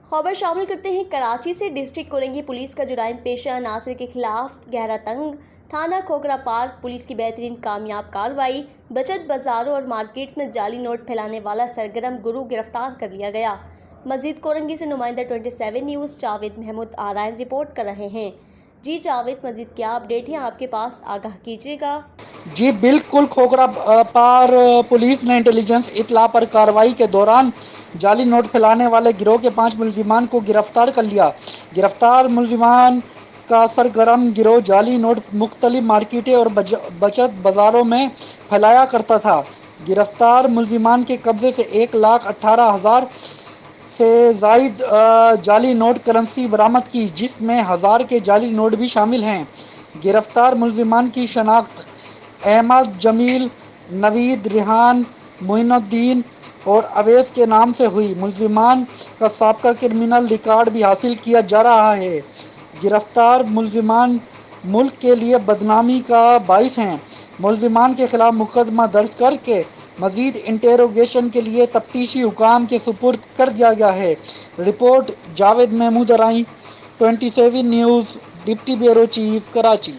خبر شامل کرتے ہیں کراچی سے۔ ڈسٹرکٹ کورنگی پولیس کا جرائم پیشہ عناصر کے خلاف گہرا تنگ تھانہ کھوکھرا پارک پولیس کی بہترین کامیاب کارروائی۔ بچت بازاروں اور مارکیٹس میں جعلی نوٹ پھیلانے والا سرگرم گروہ گرفتار کر لیا گیا۔ مزید کورنگی سے نمائندہ 27 نیوز جاوید محمود آرائن رپورٹ کر رہے ہیں۔ جی جاوید، مزید کیا اپڈیٹ ہیں آپ کے پاس، آگاہ کیجیے گا۔ جی بالکل، کھوکھرا پار پولیس نے انٹیلیجنس اطلاع پر کارروائی کے دوران جعلی نوٹ پھیلانے والے گروہ کے 5 ملزمان کو گرفتار کر لیا۔ گرفتار ملزمان کا سرگرم گروہ جعلی نوٹ مختلف مارکیٹیں اور بچت بازاروں میں پھیلایا کرتا تھا۔ گرفتار ملزمان کے قبضے سے 1,18,000 سے زائد جعلی نوٹ کرنسی برآمد کی، جس میں 1000 کے جعلی نوٹ بھی شامل ہیں۔ گرفتار ملزمان کی شناخت احمد جمیل، نوید، ریحان، معین الدین اور اویس کے نام سے ہوئی۔ ملزمان کا سابقہ کرمنل ریکارڈ بھی حاصل کیا جا رہا ہے۔ گرفتار ملزمان ملک کے لیے بدنامی کا باعث ہیں۔ ملزمان کے خلاف مقدمہ درج کر کے مزید انٹروگیشن کے لیے تفتیشی حکام کے سپرد کر دیا گیا ہے۔ Report Javed Mahmood Arain, 27 news, deputy bureau chief, Karachi.